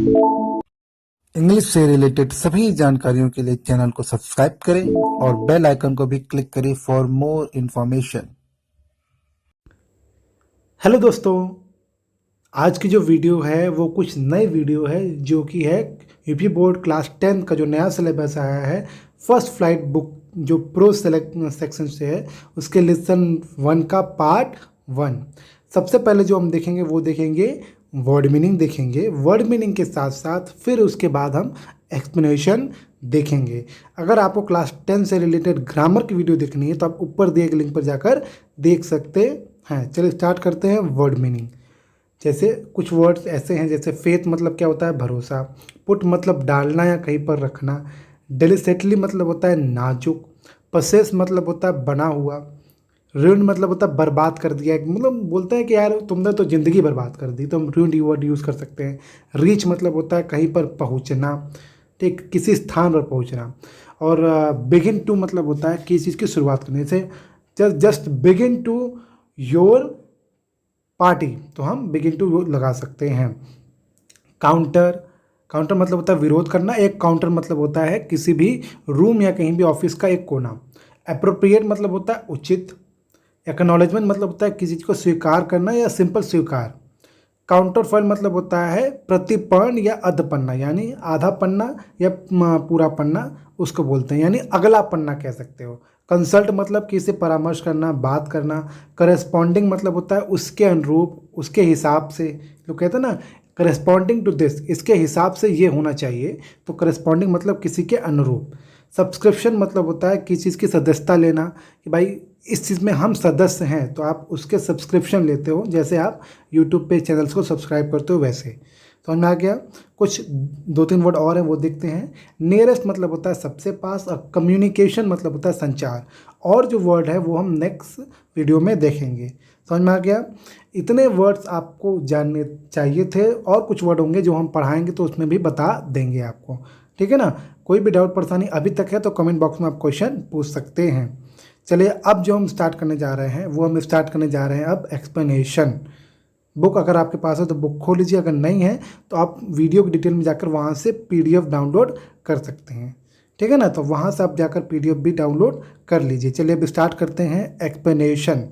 English से related सभी जानकारियों के लिए चैनल को सब्सक्राइब करें और बेल आइकन को भी क्लिक करें फॉर मोर इन्फॉर्मेशन। हेलो दोस्तों, आज की जो वीडियो है वो कुछ नई वीडियो है जो कि है यूपी बोर्ड क्लास 10 का जो नया सिलेबस आया है फर्स्ट फ्लाइट बुक जो प्रो सेलेक्ट सेक्शन से है उसके लेसन 1 का पार्ट 1। सबसे पहले जो हम देखेंगे वो देखेंगे वर्ड मीनिंग देखेंगे। वर्ड मीनिंग के साथ साथ फिर उसके बाद हम एक्सप्लेनेशन देखेंगे। अगर आपको क्लास 10 से रिलेटेड ग्रामर की वीडियो देखनी है तो आप ऊपर दिए गए लिंक पर जाकर देख सकते हैं। चलिए स्टार्ट करते हैं वर्ड मीनिंग। जैसे कुछ वर्ड्स ऐसे हैं जैसे फेथ मतलब क्या होता है भरोसा, पुट मतलब डालना या कहीं पर रखना, डेलिसेटली मतलब होता है नाजुक, पसेस मतलब होता है बना हुआ, ऋण मतलब होता है बर्बाद कर दिया, मतलब बोलते हैं कि यार तुमने तो ज़िंदगी बर्बाद कर दी, तो हम ऋण वर्ड यूज़ कर सकते हैं। रीच मतलब होता है कहीं पर पहुंचना, ठीक, किसी स्थान पर पहुंचना। और बिगिन टू मतलब होता है किसी चीज़ की शुरुआत करने से, just begin to your party, तो हम बिगिन टू लगा सकते हैं। काउंटर, काउंटर मतलब होता है विरोध करना। एक काउंटर मतलब होता है किसी भी रूम या कहीं भी ऑफिस का एक कोना। अप्रोप्रिएट मतलब होता है उचित। एक्नॉलेजमेंट मतलब होता है किसी चीज़ को स्वीकार करना या सिंपल स्वीकार। काउंटर फॉइल मतलब होता है प्रतिपन्न या अध पन्ना, यानी आधा पन्ना या पूरा पन्ना उसको बोलते हैं, यानी अगला पन्ना कह सकते हो। कंसल्ट मतलब किसी से परामर्श करना, बात करना। करेस्पॉन्डिंग मतलब होता है उसके अनुरूप, उसके हिसाब से, जो कहते हैं ना करेस्पॉन्डिंग टू दिस, इसके हिसाब से ये होना चाहिए, तो करेस्पॉन्डिंग मतलब किसी के अनुरूप। सब्सक्रिप्शन मतलब होता है किसी चीज़ की सदस्यता लेना, कि भाई इस चीज़ में हम सदस्य हैं तो आप उसके सब्सक्रिप्शन लेते हो, जैसे आप यूट्यूब पे चैनल्स को सब्सक्राइब करते हो वैसे। समझ में आ गया? कुछ 2-3 वर्ड और हैं वो देखते हैं। नियरेस्ट मतलब होता है सबसे पास, और कम्युनिकेशन मतलब होता है संचार। और जो वर्ड है वो हम नेक्स्ट वीडियो में देखेंगे। समझ में आ गया? इतने वर्ड्स आपको जानने चाहिए थे, और कुछ वर्ड होंगे जो हम पढ़ाएंगे तो उसमें भी बता देंगे आपको, ठीक है ना। कोई भी डाउट परेशानी अभी तक है तो कमेंट बॉक्स में आप क्वेश्चन पूछ सकते हैं। चलिए अब जो हम स्टार्ट करने जा रहे हैं वो हम स्टार्ट करने जा रहे हैं अब एक्सप्लेनेशन। बुक अगर आपके पास है तो बुक खोल लीजिए, अगर नहीं है तो आप वीडियो की डिटेल में जाकर वहाँ से पीडीएफ डाउनलोड कर सकते हैं, ठीक है ना। तो वहाँ से आप जाकर पीडीएफ भी डाउनलोड कर लीजिए। चलिए अब स्टार्ट करते हैं एक्सप्लेनेशन।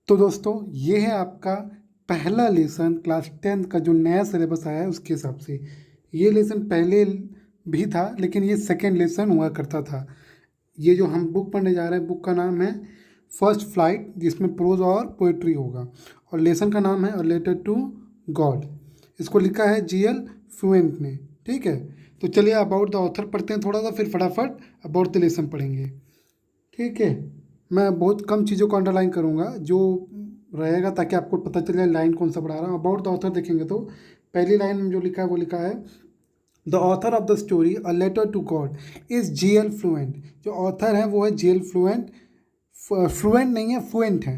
तो दोस्तों ये है आपका पहला लेसन क्लास 10 का जो नया सिलेबस आया है उसके हिसाब से। ये लेसन पहले भी था लेकिन ये सेकेंड लेसन हुआ करता था। ये जो हम बुक पढ़ने जा रहे हैं बुक का नाम है फर्स्ट फ्लाइट, जिसमें प्रोज और पोइट्री होगा, और लेसन का नाम है अ लेटर टू गॉड। इसको लिखा है जीएल फ्लुएंट ने, ठीक है। तो चलिए अबाउट द ऑथर पढ़ते हैं थोड़ा सा, फिर फटाफट अबाउट द लेसन पढ़ेंगे, ठीक है। मैं बहुत कम चीज़ों को अंडरलाइन करूँगा जो रहेगा ताकि आपको पता चल जाए लाइन कौन सा पढ़ा रहा हूँ। अबाउट द ऑथर देखेंगे तो पहली लाइन में जो लिखा है वो लिखा है the author of the story a letter to God is GL Fuentes. जो ऑथर है वो है जीएल फ्लुएंट। फ्लुएंट नहीं है, फ्लुएंट है।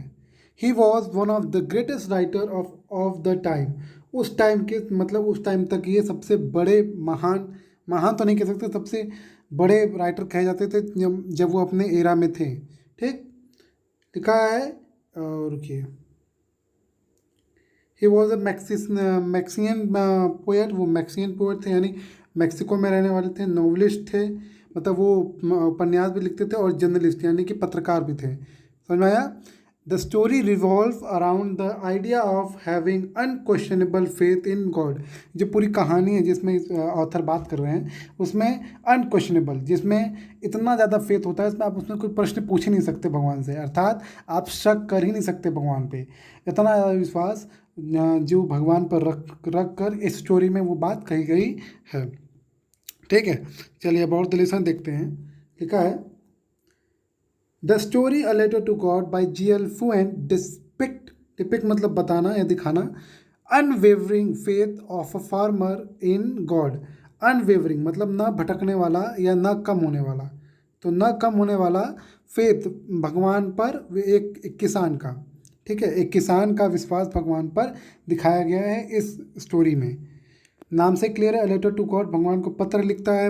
He was one of the greatest writer of the time. उस टाइम के मतलब उस टाइम तक ये सबसे बड़े महान, महान तो नहीं कह सकते, सबसे बड़े राइटर कहे जाते थे जब वो अपने एरा में थे, ठीक। लिखा है रुकिए, ही वॉज अ मैक्सियन पोएट। वो मैक्सियन पोएट थे, यानी मैक्सिको में रहने वाले थे। नॉवलिस्ट थे, मतलब वो उपन्यास भी लिखते थे, और जर्नलिस्ट यानी कि पत्रकार भी थे। समझ में आया? The story revolve around the idea of having unquestionable faith in God. जो पूरी कहानी है जिसमें ऑथर बात कर रहे हैं उसमें अनक्वेश्चनेबल, जिसमें इतना ज़्यादा फेथ होता है इसमें आप उसमें कोई प्रश्न पूछ ही नहीं सकते भगवान से, अर्थात आप शक कर ही नहीं सकते भगवान पे। इतना ज़्यादा विश्वास जो भगवान पर रख कर इस स्टोरी में वो बात कही गई है, ठीक है। चलिए अबाउट द लेसन देखते हैं। लिखा है the story a letter to God by GL Fuentes depict मतलब बताना या दिखाना unwavering faith of a farmer in God. Unwavering मतलब ना भटकने वाला या ना कम होने वाला, तो ना कम होने वाला फेथ भगवान पर एक किसान का, ठीक है। एक किसान का विश्वास भगवान पर दिखाया गया है इस स्टोरी में। नाम से क्लियर है, लेटर टू गॉड, भगवान को पत्र लिखता है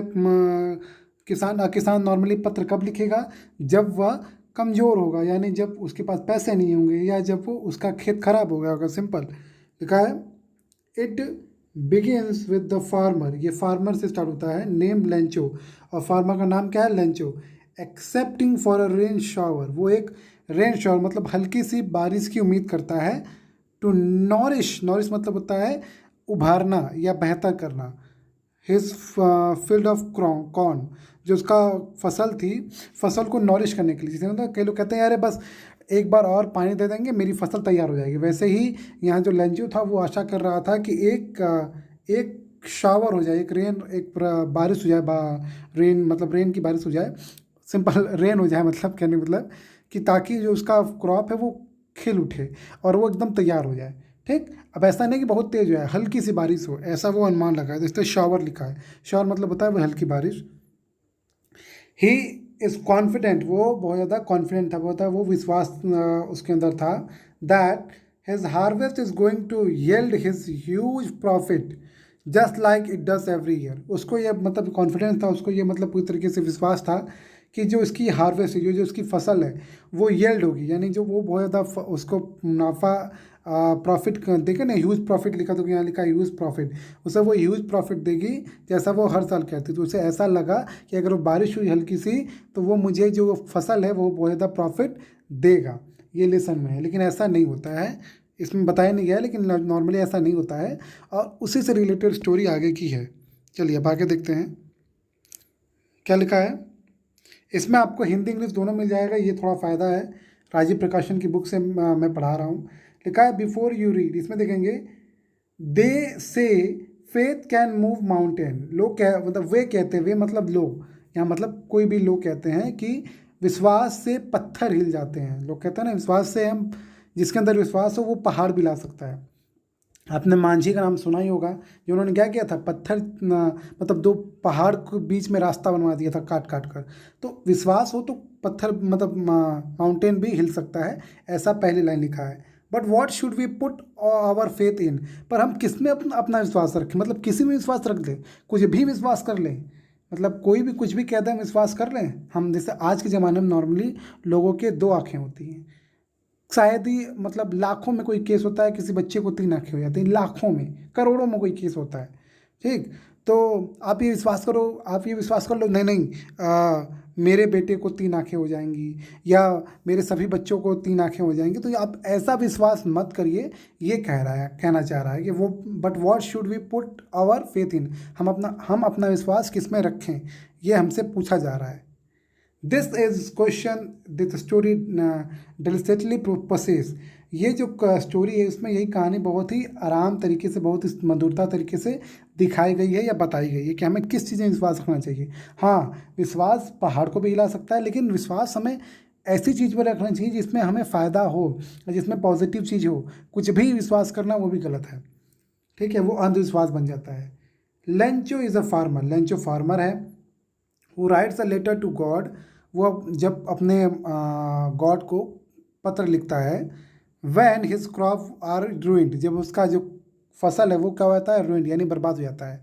किसान नॉर्मली पत्र कब लिखेगा? जब वह कमज़ोर होगा, यानी जब उसके पास पैसे नहीं होंगे या जब वो उसका खेत खराब हो गया होगा, सिंपल। लिखा है it begins with the farmer, ये फार्मर से स्टार्ट होता है, नेम लेंचो, और फार्मर का नाम क्या है, Lencho, accepting for a rain shower, वो एक रेन शावर मतलब हल्की सी बारिश की उम्मीद करता है, टू नॉरिश, नॉरिश मतलब होता है उभारना या बेहतर करना, हिज फील्ड ऑफ कॉर्न, जो उसका फसल थी, फसल को नॉरिश करने के लिए, जिसे मतलब कई लोग कहते हैं अरे बस एक बार और पानी दे देंगे मेरी फसल तैयार हो जाएगी, वैसे ही यहाँ जो लेंजू था वो आशा कर रहा था कि एक शावर हो जाए, एक रेन, एक बारिश हो जाए, रेन मतलब रेन की बारिश हो जाए, सिंपल रेन हो जाए, मतलब कहने मतलब कि ताकि जो उसका क्रॉप है वो खिल उठे और वो एकदम तैयार हो जाए। ठीक, अब ऐसा नहीं कि बहुत तेज हो, हल्की सी बारिश हो, ऐसा वो अनुमान लगा है, जैसे शावर लिखा है, शावर मतलब होता है वो हल्की बारिश। ही इज कॉन्फिडेंट, वो बहुत ज़्यादा कॉन्फिडेंट था, बहुत वो विश्वास उसके अंदर था, that his harvest is going to yield his huge profit just like it does every year. उसको ये मतलब कॉन्फिडेंस था, उसको ये मतलब पूरी तरीके से विश्वास था कि जो इसकी हार्वेस्ट है, जो उसकी फसल है वो येल्ड होगी, यानी जो वो बहुत ज़्यादा उसको मुनाफा प्रॉफिट देखे ना, ह्यूज प्रॉफिट लिखा तो यहाँ लिखा ह्यूज प्रॉफिट, उसे वो ह्यूज प्रॉफिट देगी जैसा वो हर साल कहती, तो उसे ऐसा लगा कि अगर वो बारिश हुई हल्की सी तो वो मुझे जो फसल है वो बहुत ज़्यादा प्रॉफिट देगा, ये लेसन में है, लेकिन ऐसा नहीं होता है, इसमें बताया नहीं गया है, लेकिन नॉर्मली ऐसा नहीं होता है, और उसी से रिलेटेड स्टोरी आगे की है। चलिए अब आगे देखते हैं क्या लिखा है। इसमें आपको हिंदी इंग्लिश दोनों मिल जाएगा, ये थोड़ा फ़ायदा है, राजीव प्रकाशन की बुक से मैं पढ़ा रहा हूँ। लिखा है बिफोर यू रीड, इसमें देखेंगे दे से फेथ कैन मूव माउंटेन, लोग कह मतलब वे कहते हैं, वे मतलब लोग, यहाँ मतलब कोई भी लोग कहते हैं कि विश्वास से पत्थर हिल जाते हैं, लोग कहते हैं ना विश्वास से हम, जिसके अंदर विश्वास हो वो पहाड़ भी ला सकता है। आपने मांझी का नाम सुना ही होगा, जो उन्होंने क्या किया था, पत्थर मतलब दो पहाड़ के बीच में रास्ता बनवा दिया था काट काट कर, तो विश्वास हो तो पत्थर मतलब माउंटेन भी हिल सकता है, ऐसा पहली लाइन लिखा है। But what should we put our faith in, पर हम किस में अपना विश्वास रखें, मतलब किसी में विश्वास रख लें, कुछ भी विश्वास कर लें, मतलब कोई भी कुछ भी कहते हैं हम विश्वास कर लें। हम जैसे आज के ज़माने में नॉर्मली लोगों के दो आँखें होती हैं, शायद ही मतलब लाखों में कोई केस होता है किसी बच्चे को 3 आंखें हो जाती हैं, लाखों में करोड़ों में कोई केस होता है। ठीक, तो आप ये विश्वास करो, आप ये विश्वास कर लो नहीं नहीं मेरे बेटे को 3 आंखें हो जाएंगी या मेरे सभी बच्चों को 3 आंखें हो जाएंगी, तो आप ऐसा विश्वास मत करिए, ये कहना चाह रहा है कि वो, but what should we put our faith in, हम अपना विश्वास किस में रखें, ये हमसे पूछा जा रहा है। This is question this story deliciously process, ये जो स्टोरी है उसमें यही कहानी बहुत ही आराम तरीके से, बहुत ही मधुरता तरीके से दिखाई गई है या बताई गई है कि हमें किस चीज़ में विश्वास रखना चाहिए। हाँ, विश्वास पहाड़ को भी हिला सकता है, लेकिन विश्वास हमें ऐसी चीज़ पर रखना चाहिए जिसमें हमें फ़ायदा हो, जिसमें पॉजिटिव चीज़ हो, कुछ भी विश्वास करना वो भी गलत है। ठीक है, वो अंधविश्वास बन जाता है। Lencho is a farmer, Lencho farmer है, वो writes a letter to God, वो जब अपने गॉड को पत्र लिखता है, when his crop are ruined, जब उसका जो फसल है वो क्या होता है, ruined यानी बर्बाद हो जाता है।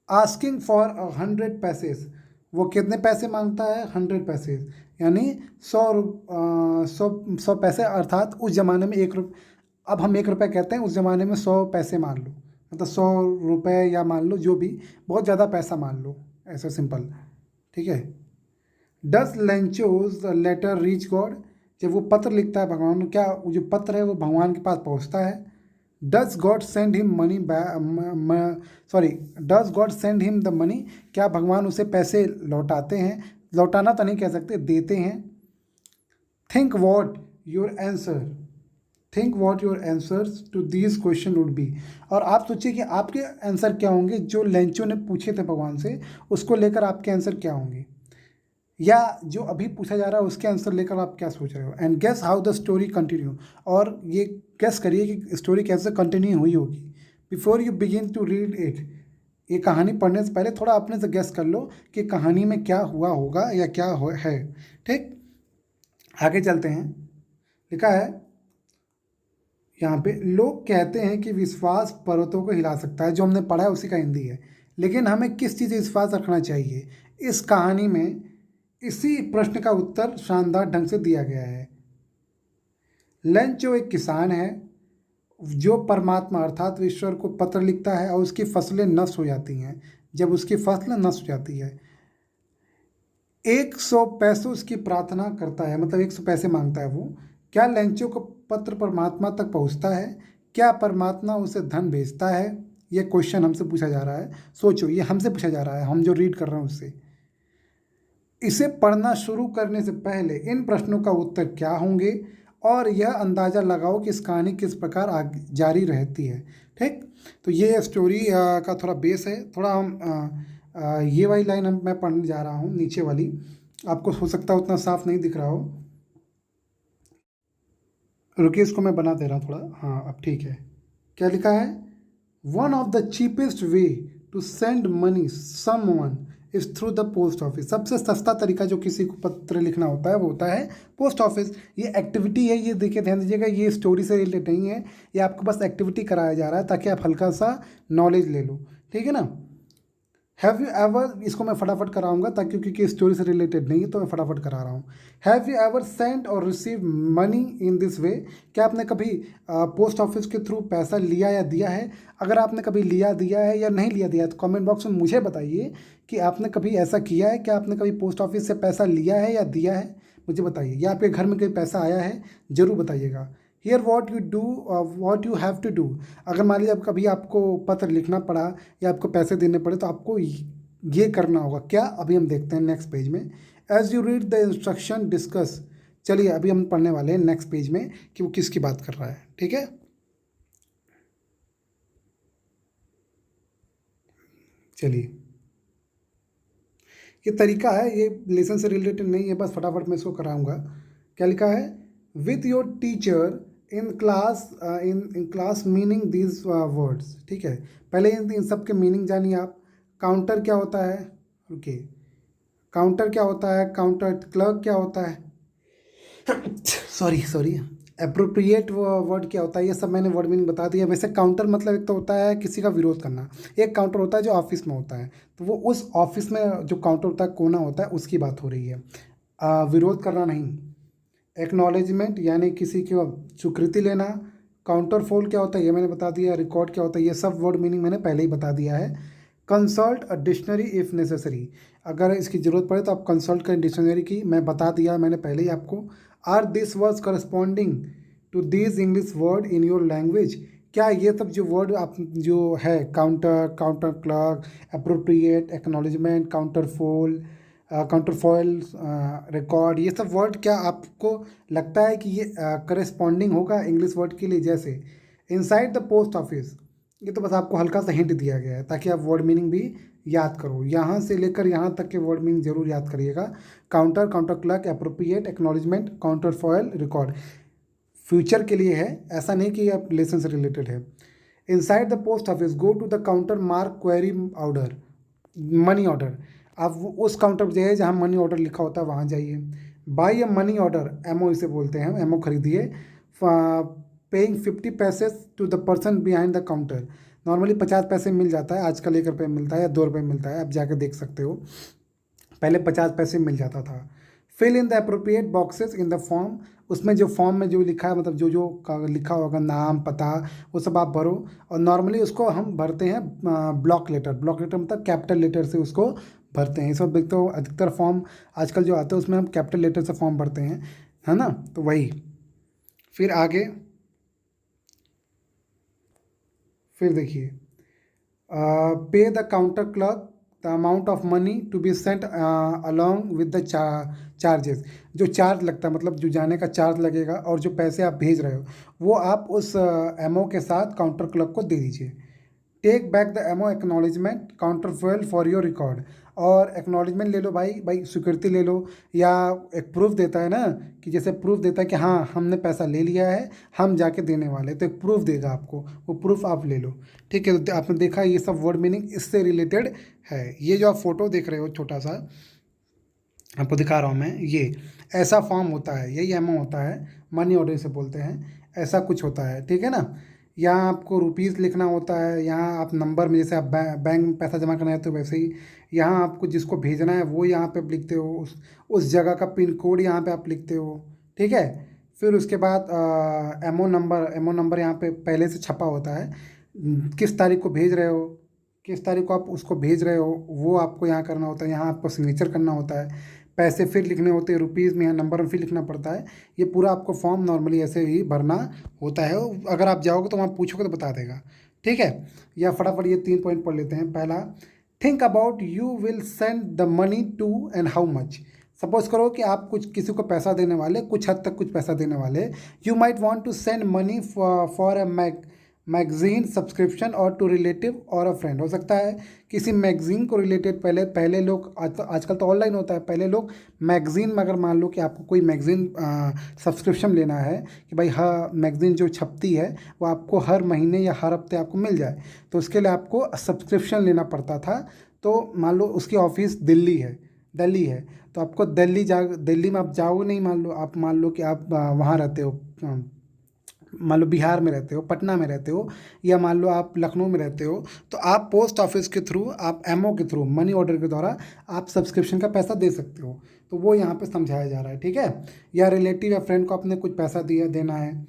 आस्किंग फॉर 100 पैसेज, वो कितने पैसे मांगता है, 100 पैसेज, यानी 100 पैसे, अर्थात उस ज़माने में अब हम 1 रुपये कहते हैं, उस ज़माने में 100 पैसे मान लो, मतलब 100 रुपये या मान लो जो भी, बहुत ज़्यादा पैसा मान लो, ऐसा सिंपल। ठीक है, डस लेंचोज लेटर रीच गॉड, जब वो पत्र लिखता है भगवान को, क्या वो जो पत्र है वो भगवान के पास पहुंचता है। Does God send him money, sorry, does God send him the money, क्या भगवान उसे पैसे लौटाते हैं, लौटाना तो नहीं कह सकते, देते हैं। Think what your answer, think what your answers to these question would be, और आप सोचिए कि आपके आंसर क्या होंगे, जो लेंचो ने पूछे थे भगवान से, उसको लेकर आपके आंसर क्या होंगे, या जो अभी पूछा जा रहा है उसके आंसर लेकर आप क्या सोच रहे हो। And guess how the story continue, और ये गेस करिए कि स्टोरी कैसे कंटिन्यू हुई होगी। Before you begin to read it, ये कहानी पढ़ने से पहले थोड़ा अपने से गेस कर लो कि कहानी में क्या हुआ होगा या क्या है। ठीक, आगे चलते हैं। लिखा है यहाँ पे, लोग कहते हैं कि विश्वास पर्वतों को हिला सकता है, जो हमने पढ़ा है उसी का हिंदी है, लेकिन हमें किस चीज़ से विश्वास रखना चाहिए। इस कहानी में इसी प्रश्न का उत्तर शानदार ढंग से दिया गया है। लेंचो एक किसान है, जो परमात्मा अर्थात ईश्वर को पत्र लिखता है और उसकी फसलें नष्ट हो जाती हैं, जब उसकी फसलें नष्ट हो जाती है, 100 पैसे उसकी प्रार्थना करता है, मतलब 100 पैसे मांगता है वो। क्या लेंचो को पत्र परमात्मा तक पहुंचता है? क्या परमात्मा उसे धन भेजता है? ये क्वेश्चन हमसे पूछा जा रहा है। सोचो, ये हमसे पूछा जा रहा है, हम जो रीड कर रहे हैं उससे। इसे पढ़ना शुरू करने से पहले इन प्रश्नों का उत्तर क्या होंगे और यह अंदाज़ा लगाओ कि इस कहानी किस प्रकार आगे जारी रहती है। ठीक, तो ये स्टोरी का थोड़ा बेस है। थोड़ा हम ये वाली लाइन मैं पढ़ने जा रहा हूँ, नीचे वाली। आपको हो सकता है उतना साफ नहीं दिख रहा हो, रुकिए इसको मैं बना दे रहा हूँ थोड़ा। हाँ, अब ठीक है। क्या लिखा है? One of the cheapest way to send money someone is through the post office. सबसे सस्ता तरीका जो किसी को पत्र लिखना होता है वो होता है पोस्ट ऑफिस। ये एक्टिविटी है, ये देखिए ध्यान दीजिएगा, ये स्टोरी से रिलेटेड नहीं है, ये आपको बस एक्टिविटी कराया जा रहा है ताकि आप हल्का सा नॉलेज ले लो। ठीक है ना? हैव यू एवर, इसको मैं फटाफट कराऊंगा ताकि, क्योंकि स्टोरी से रिलेटेड नहीं है तो मैं फटाफट करा रहा हूँ। हैव यू एवर सेंट और receive money in this way? क्या आपने कभी पोस्ट ऑफिस के थ्रू पैसा लिया या दिया है? अगर आपने कभी लिया दिया है या नहीं लिया दिया है तो कमेंट बॉक्स में मुझे बताइए कि आपने कभी ऐसा किया है। क्या आपने कभी पोस्ट ऑफिस से पैसा लिया है या दिया है? मुझे बताइए। या आपके घर में कभी पैसा आया है? ज़रूर बताइएगा। Here what you do, what you have to do. अगर मान लीजिए कभी आपको पत्र लिखना पड़ा या आपको पैसे देने पड़े तो आपको ये करना होगा। क्या? अभी हम देखते हैं नेक्स्ट पेज में। As you read the instruction discuss. चलिए अभी हम पढ़ने वाले हैं नेक्स्ट पेज में कि वो किसकी बात कर रहा है। ठीक है, चलिए। ये तरीका है, ये लेसन से रिलेटेड नहीं है, बस फटाफट मैं इसको कराऊंगा। क्या लिखा है? With your teacher in class, in class meaning these words. ठीक है, पहले इन सब के मीनिंग जानिए आप। काउंटर क्या होता है? ओके, काउंटर क्या होता है? काउंटर क्लर्क क्या होता है? सॉरी। अप्रोप्रिएट वर्ड क्या होता है? ये सब मैंने वर्ड मीनिंग बता दिया। वैसे काउंटर मतलब एक तो होता है किसी का विरोध करना, एक काउंटर होता है जो ऑफिस में होता है, तो वो उस ऑफिस में जो काउंटर होता है, कोना होता है, उसकी बात हो रही है। विरोध करना नहीं। एक्नॉलेजमेंट यानी किसी की स्वीकृति लेना। काउंटर फोल क्या होता है ये मैंने बता दिया। रिकॉर्ड क्या होता है, ये सब वर्ड मीनिंग मैंने पहले ही बता दिया है। Consult a dictionary if necessary, अगर इसकी ज़रूरत पड़े तो आप कंसल्ट करें डिक्शनरी की, मैं बता दिया मैंने पहले ही आपको। Are this words corresponding to this English word in your language? क्या ये सब जो वर्ड आप जो है, counter, counter clerk, appropriate, acknowledgement, counterfoil, counterfoil, record, ये सब वर्ड क्या आपको लगता है कि ये करस्पॉन्डिंग होगा इंग्लिश वर्ड के लिए? जैसे इनसाइड द पोस्ट ऑफिस, ये तो बस आपको हल्का सा हिंट दिया गया है ताकि आप वर्ड मीनिंग भी याद करो। यहाँ से लेकर यहाँ तक के वर्ड मीनिंग जरूर याद करिएगा। Counter, counter clerk, appropriate, acknowledgement, counterfoil, record future के लिए है, ऐसा नहीं कि आप लेसन से रिलेटेड है। Inside the post office go to the counter mark query order, money order. आप उस काउंटर पर जाइए जहाँ मनी ऑर्डर लिखा होता है, वहाँ जाइए। Buy a money order, MO इसे बोलते हैं, एमओ खरीदिए। पेइंग 50 पैसे to the person behind the counter. Normally 50 पैसे मिल जाता है, आजकल 1 रुपये मिलता है या 2 रुपये मिलता है, आप जाकर देख सकते हो। पहले 50 पैसे मिल जाता था। Fill in the appropriate boxes in the form, उसमें जो फॉर्म में जो लिखा है, मतलब जो लिखा होगा, नाम, पता, वो सब आप भरो। और नॉर्मली उसको हम भरते हैं ब्लॉक लेटर। ब्लॉक लेटर मतलब कैपिटल लेटर से उसको भरते हैं। इस वक्त देखते हो अधिकतर फॉर्म आजकल जो आते हैं उसमें हम कैपिटल लेटर से फॉर्म भरते हैं, है ना? तो वही। फिर आगे, फिर देखिए, pay the counter clerk the amount of money to be sent along with the charges. जो चार्ज लगता है, मतलब जो जाने का चार्ज लगेगा और जो पैसे आप भेज रहे हो, वो आप उस एमओ के साथ काउंटर क्लर्क को दे दीजिए। Take back the MO acknowledgement counterfoil for your record. और एक्नॉलेजमेंट ले लो भाई स्वीकृति ले लो, या एक प्रूफ देता है ना, कि जैसे प्रूफ देता है कि हाँ हमने पैसा ले लिया है, हम जाके देने वाले, तो एक प्रूफ देगा आपको, वो प्रूफ आप ले लो। ठीक है, तो आपने देखा ये सब वर्ड मीनिंग इससे रिलेटेड है। ये जो आप फोटो देख रहे हो छोटा सा आपको दिखा रहा हूँ मैं, ये ऐसा फॉर्म होता है, यही एमओ होता है, मनी ऑर्डर से बोलते हैं, ऐसा कुछ होता है। ठीक है ना? यहाँ आपको रुपीज़ लिखना होता है, यहाँ आप नंबर में, जैसे आप बैंक में पैसा जमा करना है तो वैसे ही यहाँ आपको जिसको भेजना है वो यहाँ पे आप लिखते हो, उस जगह का पिन कोड यहाँ पे आप लिखते हो। ठीक है? फिर उसके बाद एमओ नंबर यहाँ पे पहले से छपा होता है। किस तारीख को भेज रहे हो, किस तारीख को आप उसको भेज रहे हो, वो आपको यहाँ करना होता है। यहाँ आपको सिग्नेचर करना होता है, पैसे फिर लिखने होते हैं रुपीज़ में, यहाँ नंबर में फिर लिखना पड़ता है। ये पूरा आपको फॉर्म नॉर्मली ऐसे ही भरना होता है। अगर आप जाओगे तो वहाँ पूछोगे तो बता देगा, ठीक है। या फटाफट ये 3 पॉइंट पढ़ लेते हैं। पहला, think about you will send the money to and how much. Suppose करो कि आप कुछ किसी को पैसा देने वाले, कुछ हद तक कुछ पैसा देने वाले। You might want to send money for a magazine subscription or to relative or a friend. हो सकता है किसी मैगजीन को रिलेटेड, पहले लोग आजकल तो ऑनलाइन होता है, पहले लोग मैगजीन में, अगर मान लो कि आपको कोई मैगजीन सब्सक्रिप्शन लेना है कि भाई हाँ मैगजीन जो छपती है वो आपको हर महीने या हर हफ्ते आपको मिल जाए, तो उसके लिए आपको सब्सक्रिप्शन लेना पड़ता था। तो मान लो उसकी ऑफिस दिल्ली है, तो आपको दिल्ली में आप जाओगे नहीं। मान लो कि आप वहाँ रहते हो, मान लो बिहार में रहते हो, पटना में रहते हो, या मान लो आप लखनऊ में रहते हो, तो आप पोस्ट ऑफिस के थ्रू, आप एमओ के थ्रू, मनी ऑर्डर के द्वारा आप सब्सक्रिप्शन का पैसा दे सकते हो। तो वो यहाँ पे समझाया जा रहा है, ठीक है। या रिलेटिव या फ्रेंड को आपने कुछ पैसा देना है।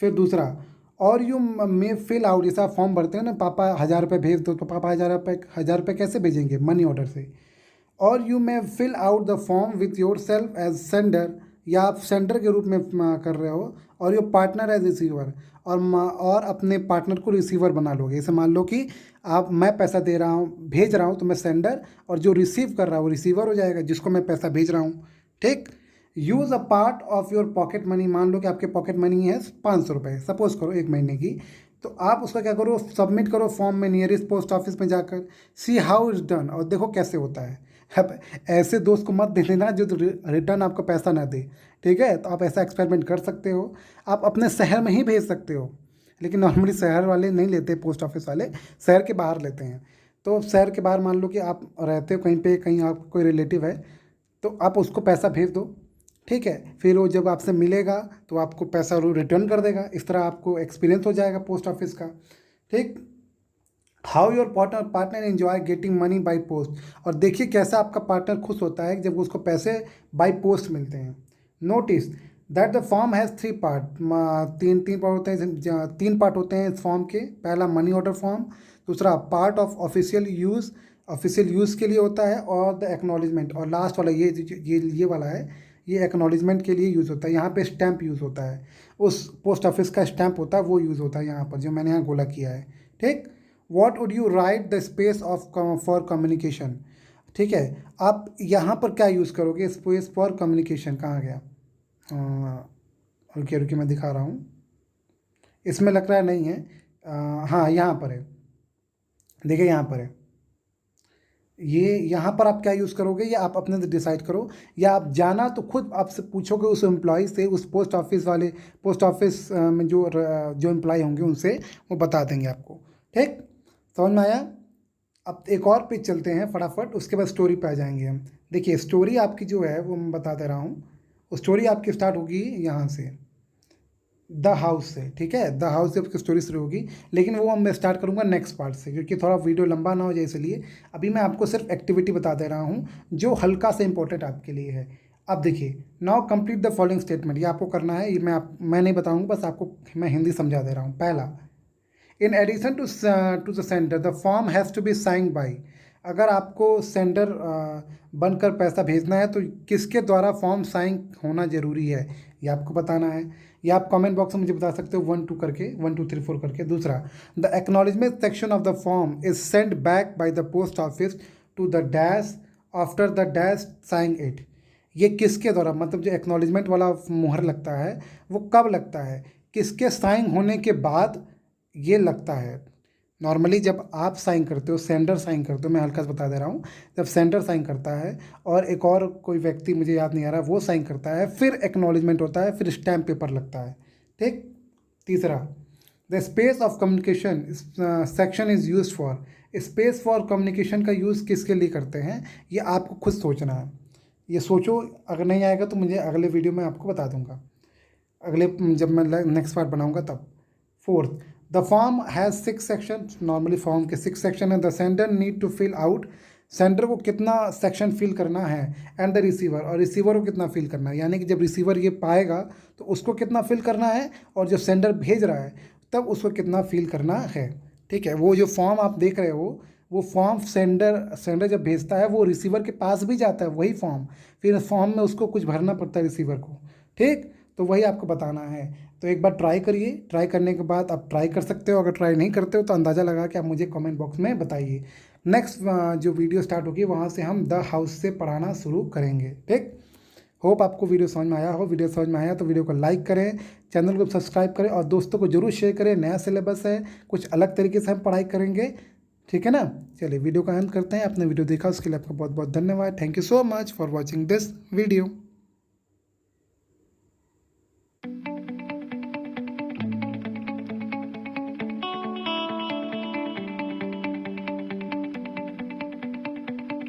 फिर दूसरा, और यू मे फिल आउट, जैसा फॉर्म भरते हैं ना, पापा 1000 रुपये भेज दो, तो पापा 1000 रुपये कैसे भेजेंगे, मनी ऑर्डर से। और you may fill out the form with yourself as sender, या आप सेंडर के रूप में कर रहे हो, और योर पार्टनर एज रिसीवर, और अपने पार्टनर को रिसीवर बना लोगे। जैसे मान लो कि मैं पैसा दे रहा हूँ, भेज रहा हूँ, तो मैं सेंडर, और जो रिसीव कर रहा है वो रिसीवर हो जाएगा, जिसको मैं पैसा भेज रहा हूँ, ठीक। Use a part of your pocket money, मान लो कि आपके पॉकेट मनी है 500 रुपये, सपोज करो 1 महीने की, तो आप उसका क्या करो, सबमिट करो फॉर्म में नियरेस्ट पोस्ट ऑफिस में जाकर। सी हाउ इज़ डन, और देखो कैसे होता है। अब ऐसे दोस्त को मत दे देना जो रिटर्न आपको पैसा ना दे, ठीक है। तो आप ऐसा एक्सपेरिमेंट कर सकते हो। आप अपने शहर में ही भेज सकते हो, लेकिन नॉर्मली शहर वाले नहीं लेते, पोस्ट ऑफिस वाले शहर के बाहर लेते हैं। तो शहर के बाहर मान लो कि आप रहते हो कहीं पे, कहीं आपका कोई रिलेटिव है, तो आप उसको पैसा भेज दो, ठीक है। फिर वो जब आपसे मिलेगा तो आपको पैसा वो रिटर्न कर देगा। इस तरह आपको एक्सपीरियंस हो जाएगा पोस्ट ऑफिस का, ठीक। How your partner enjoy getting money by post, और देखिए कैसा आपका पार्टनर खुश होता है जब उसको पैसे बाई पोस्ट मिलते हैं। Notice that the form has 3 part, तीन पार्ट होते हैं, 3 पार्ट होते हैं इस फॉर्म के। पहला मनी ऑर्डर फॉर्म, दूसरा पार्ट ऑफ ऑफिशियल यूज़ के लिए होता है, और द एक्नॉलेजमेंट, और लास्ट वाला ये वाला है, ये एक्नॉलेजमेंट के लिए यूज़ होता है। यहाँ पे स्टैंप यूज़ होता है, उस पोस्ट ऑफिस का स्टैंप होता है, वो यूज़ होता है यहाँ पर, जो मैंने यहाँ गोला किया है, ठीक। What would you right the space of for communication, ठीक है। आप यहाँ पर क्या यूज़ करोगे, स्पेस फॉर कम्युनिकेशन कहाँ गया, रुकिए मैं दिखा रहा हूँ, इसमें लग रहा है नहीं है, हाँ यहाँ पर है, देखिए यहाँ पर है। ये यहाँ पर आप क्या यूज़ करोगे, ये आप अपने से डिसाइड करो, या आप जाना तो खुद आपसे पूछोगे उस एम्प्लॉय से, उस पोस्ट ऑफिस में जो एम्प्लॉय होंगे उनसे, वो बता देंगे आपको, ठीक। समझ में आया। अब एक और पेज चलते हैं फटाफट, उसके बाद स्टोरी पे आ जाएंगे हम। देखिए स्टोरी आपकी जो है वो मैं बता दे रहा हूँ। स्टोरी आपकी स्टार्ट होगी यहाँ से, द हाउस से, ठीक है। द हाउस से आपकी स्टोरी शुरू होगी, लेकिन वो मैं स्टार्ट करूँगा नेक्स्ट पार्ट से, क्योंकि थोड़ा वीडियो लंबा ना हो जाए, इसलिए अभी मैं आपको सिर्फ एक्टिविटी बता दे रहा हूँ जो हल्का सा इंपॉर्टेंट आपके लिए है। अब देखिए, now complete the following statement, ये आपको करना है। ये मैं नहीं बताऊँगा, बस आपको मैं हिंदी समझा दे रहा हूँ। पहला, in addition to the sender the form has to be signed by, अगर आपको सेंडर बनकर पैसा भेजना है तो किसके द्वारा फॉर्म साइन होना जरूरी है, ये आपको बताना है। या आप कमेंट बॉक्स में मुझे बता सकते हो 1 2 करके, 1 2 3 4 करके। दूसरा, the acknowledgement section of the form is send back by the post office to the dash after the dash sign it, ये किसके द्वारा, मतलब जो एक्नॉलेजमेंट वाला मुहर लगता है वो कब लगता है, किसके साइन होने के बाद ये लगता है। नॉर्मली जब आप साइन करते हो, सेंडर साइन करते हो, मैं हल्का से बता दे रहा हूँ, जब सेंडर साइन करता है और एक और कोई व्यक्ति मुझे याद नहीं आ रहा वो साइन करता है, फिर एक्नॉलेजमेंट होता है, फिर स्टैम्प पेपर लगता है, ठीक। तीसरा, the space of communication section is use for, space for communication का यूज़ किसके लिए करते हैं, ये आपको खुद सोचना है। ये सोचो, अगर नहीं आएगा तो मुझे अगले वीडियो में आपको बता दूंगा, जब मैं नेक्स्ट पार्ट बनाऊंगा तब। Fourth, the form has 6 section, normally form के 6 सेक्शन है। The sender need to fill out sender को कितना सेक्शन फिल करना है एंड द रिसीवर, और रिसीवर को कितना फिल करना है, यानी कि जब रिसीवर ये पाएगा तो उसको कितना फिल करना है और जब सेंडर भेज रहा है तब उसको कितना फिल करना है। ठीक है, वो जो फॉर्म आप देख रहे हो वो फॉर्म सेंडर जब भेजता है वो रिसीवर के पास भी जाता है वही फॉर्म, फिर फॉर्म में उसको कुछ भरना पड़ता है रिसीवर को। ठीक, तो वही आपको बताना है। तो एक बार ट्राई करिए, ट्राई करने के बाद आप ट्राई कर सकते हो, अगर ट्राई नहीं करते हो तो अंदाज़ा लगा के आप मुझे कमेंट बॉक्स में बताइए। नेक्स्ट जो वीडियो स्टार्ट होगी वहाँ से हम द हाउस से पढ़ाना शुरू करेंगे। ठीक, होप आपको वीडियो समझ में आया हो। वीडियो समझ में आया तो वीडियो को लाइक करें, चैनल को सब्सक्राइब करें और दोस्तों को जरूर शेयर करें। नया सिलेबस है, कुछ अलग तरीके से हम पढ़ाई करेंगे। ठीक है ना, चलिए वीडियो का अंत करते हैं। आपने वीडियो देखा उसके लिए आपका बहुत बहुत धन्यवाद। Thank you so much for watching this video.